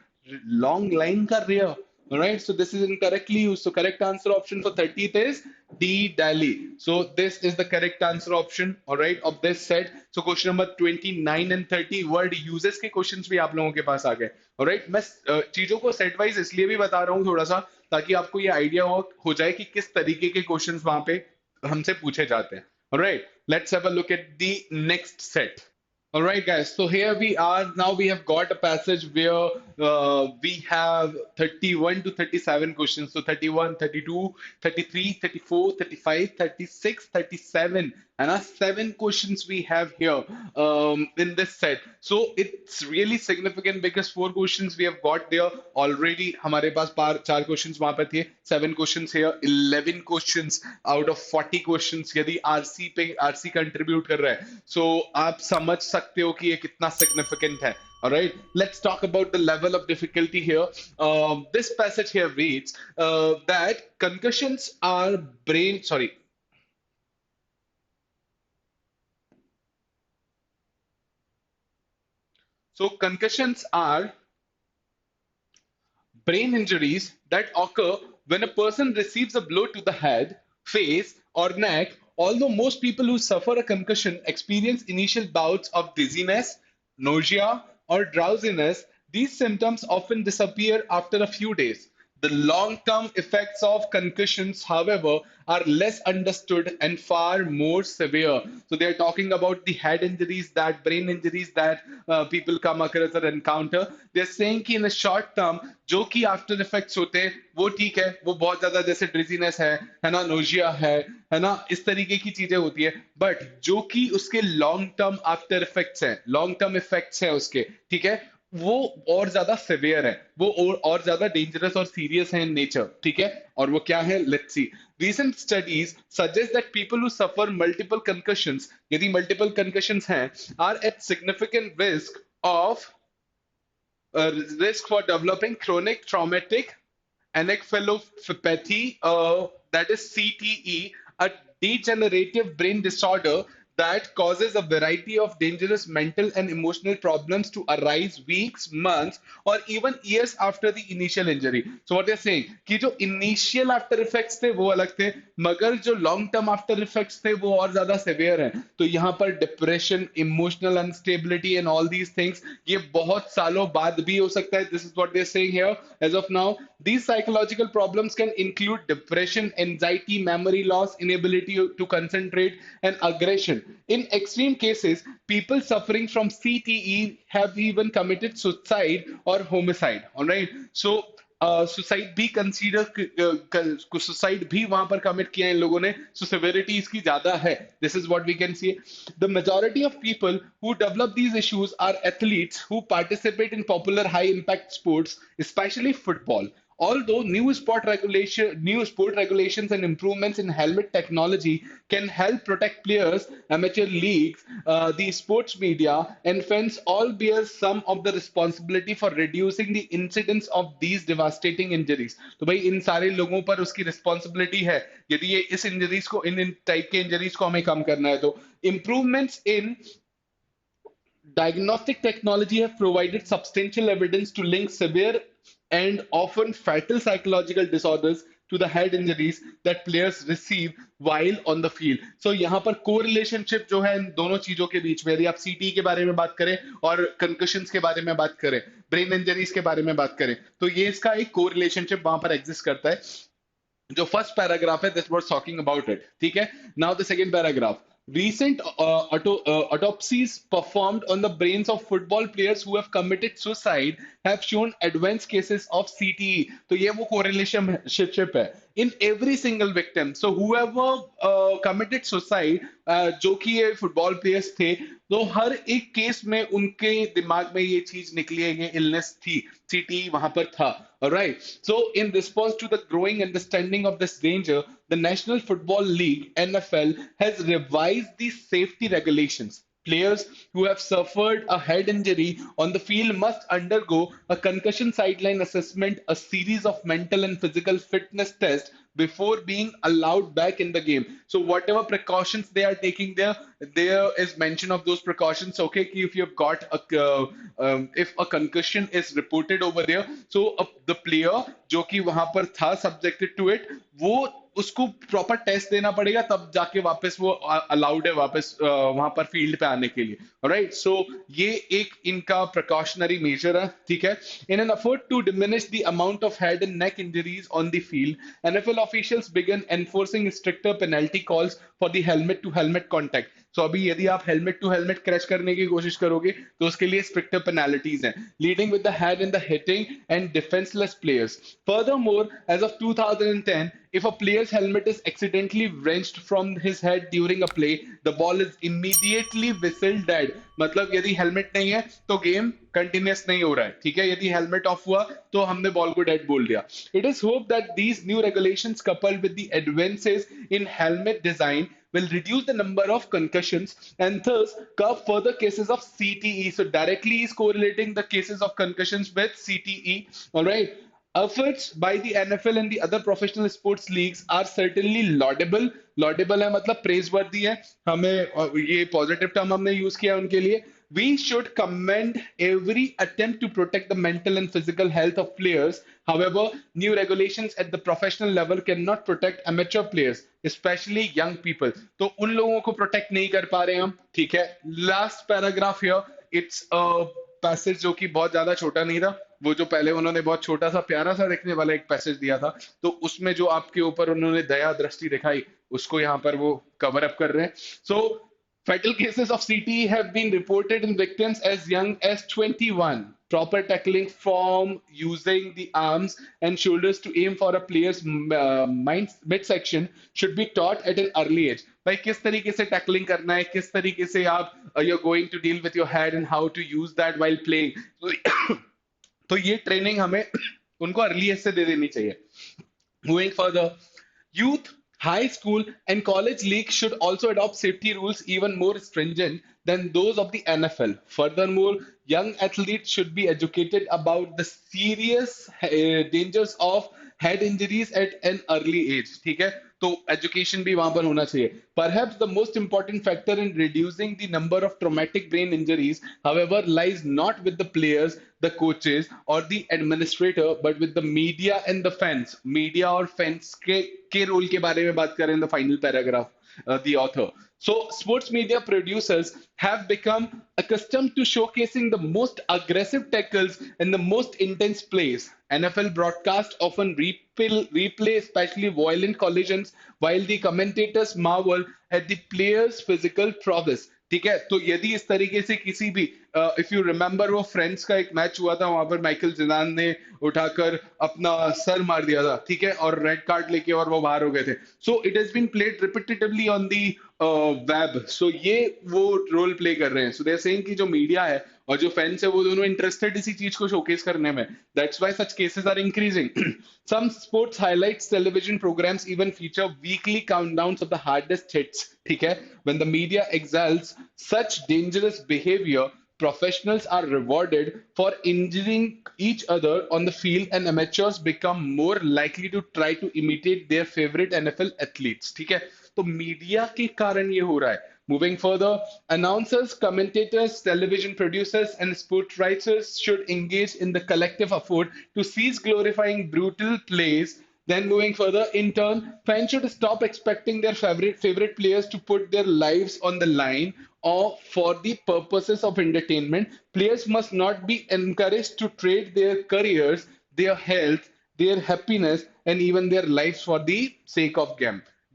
Speaker 1: long line कर रही है. All right, so this is incorrectly used. So correct answer option for 30th is D, Delhi. So this is the correct answer option, all right, of this set. So question number 29 and 30 word uses के questions भी आप लोगों के पास आ गए. All right, मैं चीजों को set wise इसलिए भी बता रहा हूँ थोड़ा सा, ताकि आपको ये आइडिया हो जाए कि किस तरीके के क्वेश्चंस वहां पे हमसे पूछे जाते हैं. All right, let's have a look at the next set. All right, guys. So here we are. Now we have got a passage where we have 31 to 37 questions. So 31, 32, 33, 34, 35, 36, 37. And our seven questions we have here in this set. So it's really significant because four questions we have got there already. हमारे पास चार questions वहां पर थे. Seven questions here. 11 questions out of 40 questions. यदि RC contribute कर रहा है, so आप समझ सकते हो कि ये कितना significant है. All right, let's talk about the level of difficulty here. This passage here reads that concussions are brain, sorry. So concussions are brain injuries that occur when a person receives a blow to the head, face, or neck. Although most people who suffer a concussion experience initial bouts of dizziness, nausea, or drowsiness, these symptoms often disappear after a few days. The long term effects of concussions, however, are less understood and far more severe. So, they're talking about the head injuries, that brain injuries that people come across or encounter. They're saying कि in the short term, जो कि after effects होते हैं, वो ठीक है, वो बहुत ज्यादा जैसे ड्रिजीनेस है ना, नोजिया है ना, इस तरीके की चीजें होती है. बट जो कि उसके लॉन्ग टर्म आफ्टर इफेक्ट्स हैं, लॉन्ग टर्म इफेक्ट्स हैं उसके, ठीक है, वो और ज्यादा सिवियर है, वो और ज्यादा डेंजरस और सीरियस है इन नेचर. ठीक है, और वो क्या है, let's see. Recent studies suggest that people who suffer multiple concussions, यदि multiple concussions हैं, are at significant of risk for developing chronic traumatic encephalopathy, that is CTE, a degenerative brain disorder that causes a variety of dangerous mental and emotional problems to arise weeks, months, or even years after the initial injury. So what they're saying कि जो initial after effects थे वो अलग थे, मगर जो long term after effects थे वो और ज्यादा severe हैं. तो यहाँ पर depression, emotional instability and all these things ये बहुत सालों बाद भी हो सकता है. This is what they're saying here as of now. These psychological problems can include depression, anxiety, memory loss, inability to concentrate, and aggression. In extreme cases, people suffering from CTE have even committed suicide or homicide. All right. So suicide भी consider suicide भी वहां पर commit किया है इन लोगों ने. सो severity इसकी ज्यादा है. This is what we can see. The majority of people who develop these issues are athletes who participate in popular high impact sports, especially football. Although new sport regulations and improvements in helmet technology can help protect players, amateur leagues, the sports media, and fans all bear some of the responsibility for reducing the incidence of these devastating injuries. तो भाई इन सारे लोगों पर उसकी responsibility है यदि ये इस injuries को इन टाइप के injuries को हमें कम करना है तो. Improvements in diagnostic technology have provided substantial evidence to link severe and often fatal psychological disorders to the head injuries that players receive while on the field. So यहाँ पर co-relationship जो है इन दोनों चीजों के बीच में, यदि आप सीटी के बारे में बात करें और concussions के बारे में बात करें, ब्रेन इंजरीज के बारे में बात करें, तो ये इसका एक co-relationship वहां पर एग्जिस्ट करता है. जो फर्स्ट पैराग्राफ है that was talking about it. ठीक है, now the second paragraph. Recent autopsies performed on the brains of football players who have committed suicide have shown advanced cases of CTE. तो ये वो correlationship है. In every single victim, so whoever committed suicide, जो कि ये football players थे, तो हर एक केस में उनके दिमाग में ये चीज निकली है, ये इलनेस थी, सीटी वहां पर था. Alright. So, in response to the growing understanding of this danger, the National Football League (NFL) has revised the safety regulations. Players who have suffered a head injury on the field must undergo a concussion sideline assessment, a series of mental and physical fitness tests before being allowed back in the game. So whatever precautions they are taking there is mention of those precautions. Okay, if you've got if a concussion is reported over there, so the player जो कि वहां पर था subjected to it, वो उसको proper test देना पड़ेगा, तब जाके वापस वो अलाउड है वापस वहां पर फील्ड पे आने के लिए. राइट, सो ये एक इनका प्रिकॉशनरी मेजर है. ठीक है. In an effort to diminish the amount of head and neck injuries on the field, NFL officials began enforcing stricter penalty calls for the helmet to helmet contact. So अभी यदि आप helmet to helmet crash करने की कोशिश करोगे तो उसके लिए स्ट्रिक्टर पेनाल्टीज हैं, leading with the head in the hitting and defenceless players. Furthermore, as of 2010, if a player's helmet is accidentally wrenched from his head during a play, the ball is immediately whistled dead. मतलब यदि helmet नहीं है तो game continuous नहीं हो रहा है. ठीक है. यदि हेलमेट ऑफ हुआ तो हमने बॉल को डेड बोल दिया. It is hope that these new regulations coupled with the advances in helmet design will reduce the number of concussions and thus curb further cases of CTE. So directly is correlating the cases of concussions with CTE. All right. Efforts by the NFL and the other professional sports leagues are certainly laudable. Laudable है मतलब praiseworthy है. हमें ये positive term हमने use किया उनके लिए. We should commend every attempt to protect the mental and physical health of players. However, new regulations at the professional level cannot protect amateur players, especially young people. तो उन लोगों को protect नहीं कर पा रहे हम. ठीक है. Last paragraph here. It's a passage जो कि बहुत ज्यादा छोटा नहीं था. वो जो पहले उन्होंने बहुत छोटा सा प्यारा सा देखने वाला एक पैसेज दिया था, तो उसमें जो आपके ऊपर उन्होंने दया दृष्टि दिखाई उसको यहाँ पर वो कवर अप कर रहे हैं. सो fatal cases of CTE have been reported in victims as young as 21. Proper tackling from using the arms and shoulders to aim for a player's midsection should be taught at an early age. भाई किस तरीके से tackling करना है, किस तरीके से आप you're going to deal with your head and how to use that while playing. So, तो ये ट्रेनिंग हमें उनको अर्ली एज से दे देनी चाहिए. Moving further, youth, high school, and college leagues should also adopt safety rules even more stringent than those of the NFL. Furthermore, young athletes should be educated about the serious dangers of head injuries at an early age. ठीक है. तो education भी वहां पर होना चाहिए. Perhaps the most important factor in reducing the number of traumatic brain injuries, however, lies not with the players, the coaches, or the administrator, but with the media and the fans. Media और fans के role के बारे में बात करें in the final paragraph, the author. So, sports media producers have become accustomed to showcasing the most aggressive tackles and the most intense plays. NFL broadcasts often replay especially violent collisions while the commentators marvel at the players' physical prowess. ठीक है. तो यदि इस तरीके से किसी भी if you remember वो फ्रेंड्स का एक मैच हुआ था, वहां पर माइकल जिदान ने उठाकर अपना सर मार दिया था. ठीक है. और रेड कार्ड लेके और वो बाहर हो गए थे. So it has been played repetitively on the web. So ये वो रोल प्ले कर रहे हैं. सो दे आर सेइंग कि जो मीडिया है और जो फैंस है वो दोनों इंटरेस्टेड इसी चीज को शोकेस करने में. That's why such cases are increasing. Some sports highlights television programs even feature weekly countdowns of the hardest hits. ठीक है. When the media exalts such dangerous behavior, professionals are rewarded for injuring each other on the field and amateurs become more likely to try to imitate their favorite NFL athletes. ठीक है. तो media के कारण ये हो रहा है. Moving further, announcers, commentators, television producers, and sports writers should engage in the collective effort to cease glorifying brutal plays. Then moving further, in turn, fans should stop expecting their favorite players to put their lives on the line or for the purposes of entertainment. Players must not be encouraged to trade their careers, their health, their happiness, and even their lives for the sake of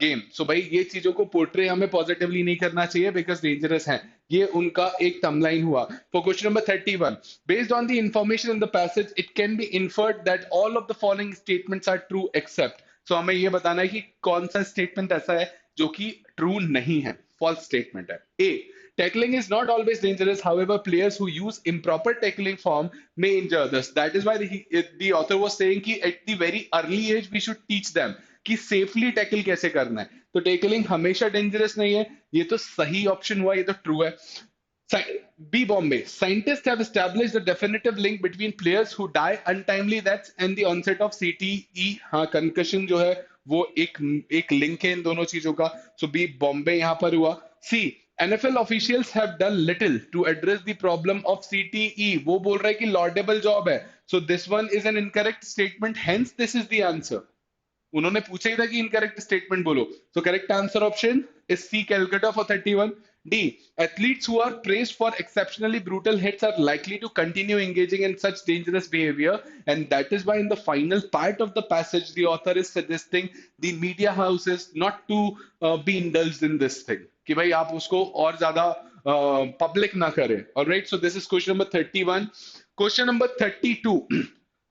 Speaker 1: game. So भाई ये चीजों को portray हमें positively नहीं करना चाहिए because dangerous है. ये उनका एक थंबलाइन हुआ. For question number 31, based on the information in the passage it can be inferred that all of the following statements are true except. So हमें ये बताना है कि कौन सा स्टेटमेंट ऐसा है जो कि ट्रू नहीं है, फॉल्स स्टेटमेंट है. ए, tackling is not always dangerous. However, players who use improper tackling form may injure others. That is why the author was saying कि at the very early age we should teach them कि safely tackle कैसे करना है. तो tackling हमेशा dangerous नहीं है. ये तो सही ऑप्शन हुआ, ये तो ट्रू है. B. Bombay. Scientists have established a definitive link between players who die untimely deaths and the onset of CTE. हाँ, concussion जो है वो एक लिंक है इन दोनों चीजों का. सो बी बॉम्बे यहाँ पर हुआ. सी NFL officials have done little to address the problem of CTE. वो बोल रहा है कि laudable job है. So this one is an incorrect statement. Hence this is the answer. उन्होंने पूछा ही था कि इनकरेक्ट स्टेटमेंट बोलो. So correct answer option is C Calcutta for 31. D athletes who are praised for exceptionally brutal hits are likely to continue engaging in such dangerous behavior, and that is why in the final part of the passage the author is suggesting the media houses not to be indulged in this thing, कि भाई आप उसको और ज्यादा public ना करें. Alright, so this is question number 31. Question number 32.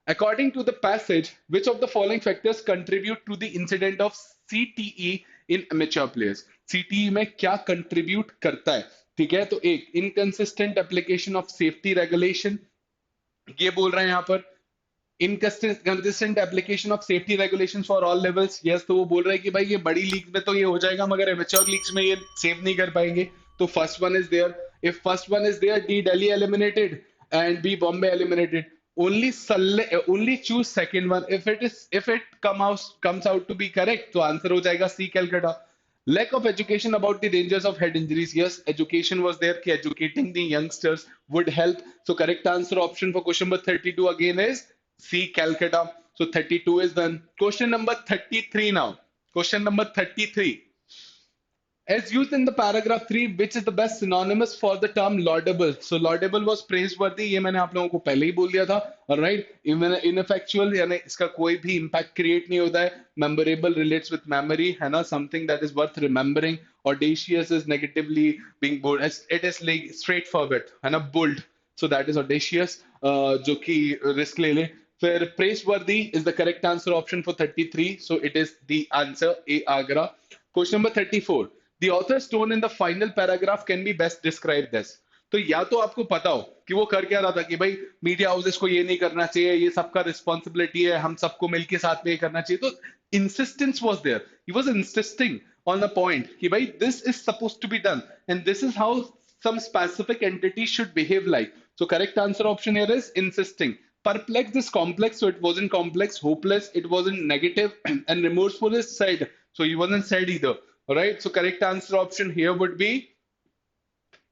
Speaker 1: According to the passage, which of the following factors contribute to the incident of CTE in amateur players? CTE में क्या contribute करता है? ठीक है, तो एक inconsistent application of safety regulation, ये बोल रहे हैं यहाँ पर. inconsistent application of safety regulations for all levels. Yes, तो वो बोल रहे हैं कि भाई ये बड़ी लीग में तो ये हो जाएगा मगर amateur leagues में ये सेव नहीं कर पाएंगे. तो first one is there. If first one is there, D Delhi eliminated and B Bombay eliminated. Only choose second one if it comes out to be correct. तो आंसर हो जाएगा C Calcutta. Lack of education about the dangers of head injuries. Yes, education was there. कि educating the youngsters would help. So correct answer option for question number 32 again is C Calcutta. So 32 is done. Question number 33 now. Question number 33. As used in the paragraph 3, which is the best synonymous for the term laudable? So laudable was praiseworthy. ये मैंने आप लोगों को पहले ही बोल दिया था. Alright, ineffectual यानी इसका कोई भी impact create नहीं होता है. Memorable relates with memory, है ना? Something that is worth remembering. Audacious is negatively being bold. It is like straightforward, है ना? Bold. So that is audacious, जो कि risk ले ले. फिर praiseworthy is the correct answer option for 33. So it is the answer A Agra. Question number 34. The author's tone in the final paragraph can be best described as. तो या तो आपको पता हो कि वो कर क्या रहा था कि भाई मीडिया हाउसेस को ये नहीं करना चाहिए, ये सबका रिस्पॉन्सिबिलिटी है, हम सबको मिलके साथ में ये करना चाहिए. तो insistence was there. He was insisting on the point कि भाई this is supposed to be done and this is how some specific entity should behave like. So correct answer option here is insisting. Perplexed is complex, so it wasn't complex. Hopeless, it wasn't negative, and remorseful is sad, so he wasn't sad either. All right, so correct answer option here would be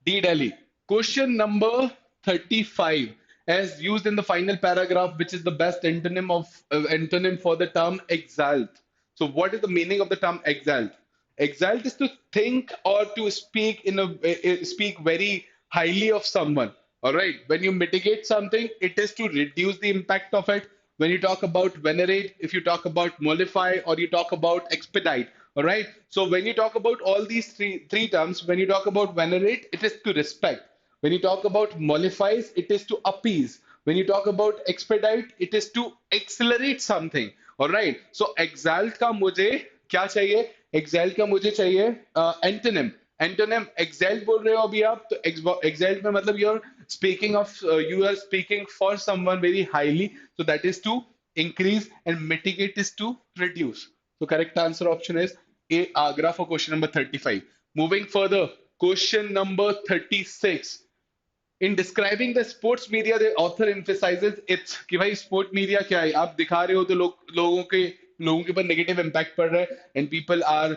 Speaker 1: D Delhi. Question number 35. As used in the final paragraph, which is the best antonym for the term exalt. So what is the meaning of the term exalt? Exalt is to think or to speak speak very highly of someone. All right. When you mitigate something, it is to reduce the impact of it. When you talk about venerate, if you talk about mollify, or you talk about expedite. All right. So when you talk about all these three terms, when you talk about venerate, it is to respect. When you talk about mollifies, it is to appease. When you talk about expedite, it is to accelerate something. All right. So exalt का मुझे क्या चाहिए? Exalt का मुझे चाहिए antonym. Antonym exalt बोल रहे हो अभी आप, तो exalt में मतलब you are speaking for someone very highly. So that is to increase, and mitigate is to reduce. So correct answer option is A Agra for question number 35. Moving further, question number 36. In describing the sports media, the author emphasizes its कि भाई sport media क्या है? आप दिखा रहे हो तो लोगों के ऊपर negative impact पड़ रहा है, and people are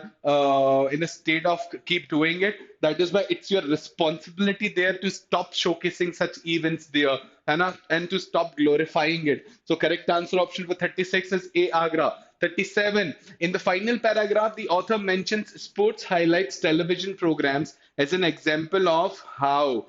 Speaker 1: in a state of keep doing it. That is why it's your responsibility there to stop showcasing such events there, है ना? And to stop glorifying it. So correct answer option for 36 is A Agra. 37. In the final paragraph, the author mentions sports highlights television programs as an example of how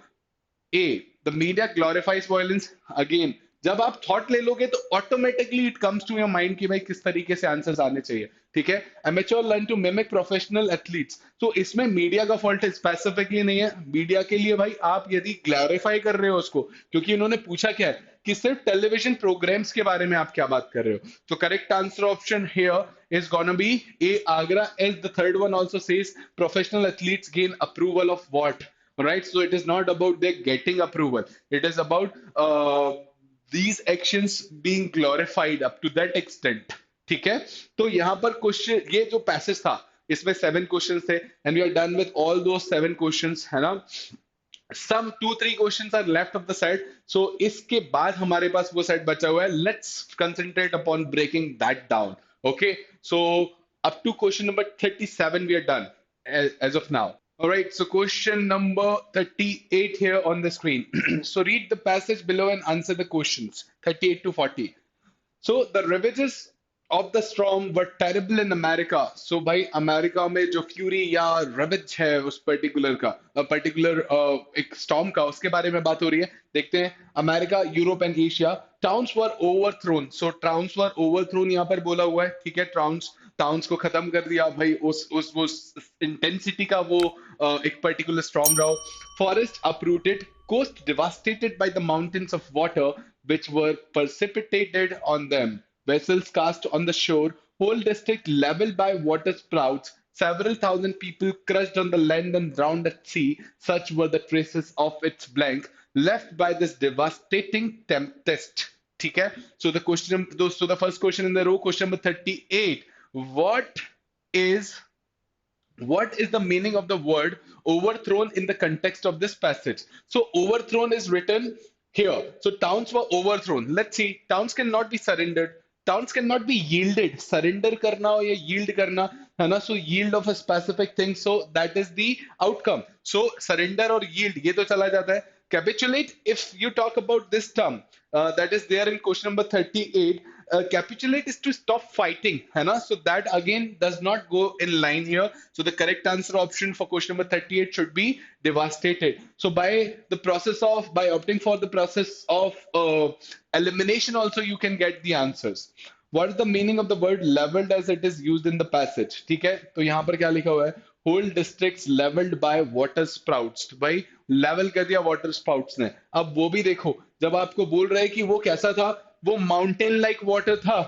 Speaker 1: A, the media glorifies violence. Again, जब आप thought ले लोगे तो automatically it comes to your mind कि भाई किस तरीके से आंसर्स आने चाहिए. ठीक है, amateur learn to mimic professional athletes. तो इसमें मीडिया का फॉल्ट स्पेसिफिकली नहीं है. मीडिया के लिए भाई आप यदि ग्लोरीफाई कर रहे हो उसको, क्योंकि इन्होंने पूछा क्या है कि सिर्फ टेलीविजन प्रोग्राम्स के बारे में आप क्या बात कर रहे हो. तो correct answer option here is gonna be A Agra, as the third one also says professional athletes gain approval of what. Right, so it is not about their getting approval, it is about these actions being glorified up to that extent. ठीक है, तो यहाँ पर question, ये जो passage था इसमें 7 questions थे, and we are done with all those 7 questions, है ना? Some 2-3 questions are left of the set, so इसके बाद हमारे पास वो सेट बचा हुआ है. Let's concentrate upon breaking that down. Okay, so Up to question number 37, we are done as of now. All right, so question number 38 here on the screen. So read the passage below and answer the questions 38 to 40. So the ravages of the storm were terrible in America. So भाई America में जो fury या रवेज है उस particular का particular एक storm का उसके बारे में बात हो रही है. देखते हैं America, Europe and Asia. Towns were overthrown. So towns were overthrown यहाँ पर बोला हुआ है. ठीक है, टाउन्स टाउन्स को खत्म कर दिया भाई उस वो इंटेंसिटी का वो एक पर्टिकुलर स्टॉर्म रहा. Forest uprooted, coast devastated by the mountains of water which were precipitated on them, vessels cast on the shore, whole district leveled by water spouts, several thousand people crushed on the land and drowned at sea. Such were the traces of its blank left by this devastating tempest. ठीक है, so the question, so the first question in the row, question number 38. What is what is the meaning of the word overthrown in the context of this passage? So overthrown is written here. So towns were overthrown. Let's see. Towns cannot be surrendered. Towns cannot be yielded. Surrender karna or yield karna, है ना? So yield of a specific thing. So that is the outcome. So surrender or yield, ये तो चला जाता है. Capitulate, if you talk about this term, that is there in question number 38. Capitulate is to stop fighting, है ना? So that again does not go in line here. So the correct answer option for question number 38 should be devastated. So by opting for the process of elimination also you can get the answers. What is the meaning of the word leveled as it is used in the passage? ठीक है, तो यहाँ पर क्या लिखा हुआ है? Whole districts leveled by water spouts. भाई लेवल कर दिया वाटर स्पाउट्स ने. अब वो भी देखो, जब आपको बोल रहे हैं कि वो कैसा था, वो माउंटेन लाइक वाटर था,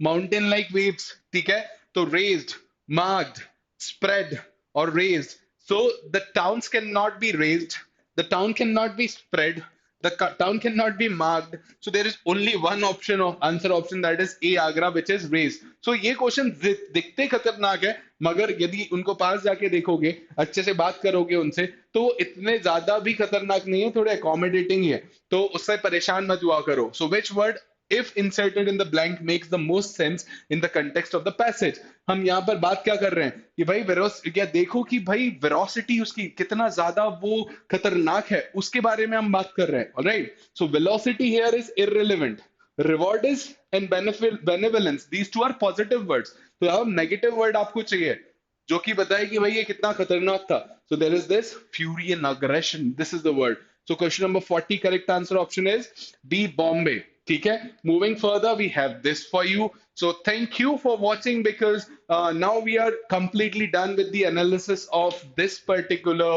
Speaker 1: माउंटेन लाइक वेव्स. ठीक है, तो रेज्ड, मार्क्ड, स्प्रेड और raised. So the towns can not be raised, the town can not be spread, the town cannot be marked. So there is only one option of answer option, that is A, Agra, which is raised. So ये question दिखते खतरनाक है, मगर यदि उनको पास जाके देखोगे, अच्छे से बात करोगे उनसे, तो इतने ज्यादा भी खतरनाक नहीं है, थोड़े अकोमोडेटिंग ही है. तो उससे परेशान मत हुआ करो. So which word if inserted in the blank makes the most sense in the context of the passage? हम यहाँ पर बात क्या कर रहे हैं कि भाई क्या देखो कि भाई वेलोसिटी उसकी कितना ज्यादा वो खतरनाक है, उसके बारे में हम बात कर रहे हैं. Alright, so velocity here is irrelevant. Reward is and benevolence, these two are positive words. तो अब नेगेटिव वर्ड आपको चाहिए जो कि बताए कि भाई ये कितना खतरनाक था. So there is this fury and aggression, this is the word. So question number 40, correct answer option is B, Bombay. ठीक है, moving further, we have this for you. So thank you for watching, because now we are completely done with the analysis of this particular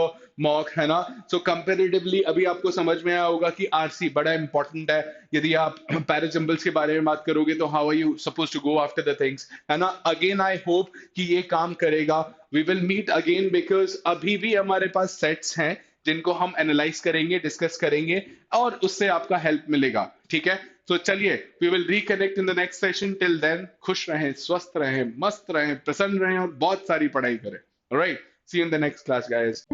Speaker 1: mock, है ना? So comparatively अभी आपको समझ में आया होगा कि RC बड़ा important है. यदि आप पैराजम्बल्स के बारे में बात करोगे तो how are you supposed to go after the things, है ना? Again I hope कि ये काम करेगा. We will meet again, because अभी भी हमारे पास सेट्स हैं जिनको हम एनालाइज करेंगे, डिस्कस करेंगे, और उससे आपका हेल्प मिलेगा. ठीक है, तो चलिए, we will reconnect in the next session. Till then खुश रहें, स्वस्थ रहें, मस्त रहें, प्रसन्न रहें और बहुत सारी पढ़ाई करें. Alright, see you in the next class guys.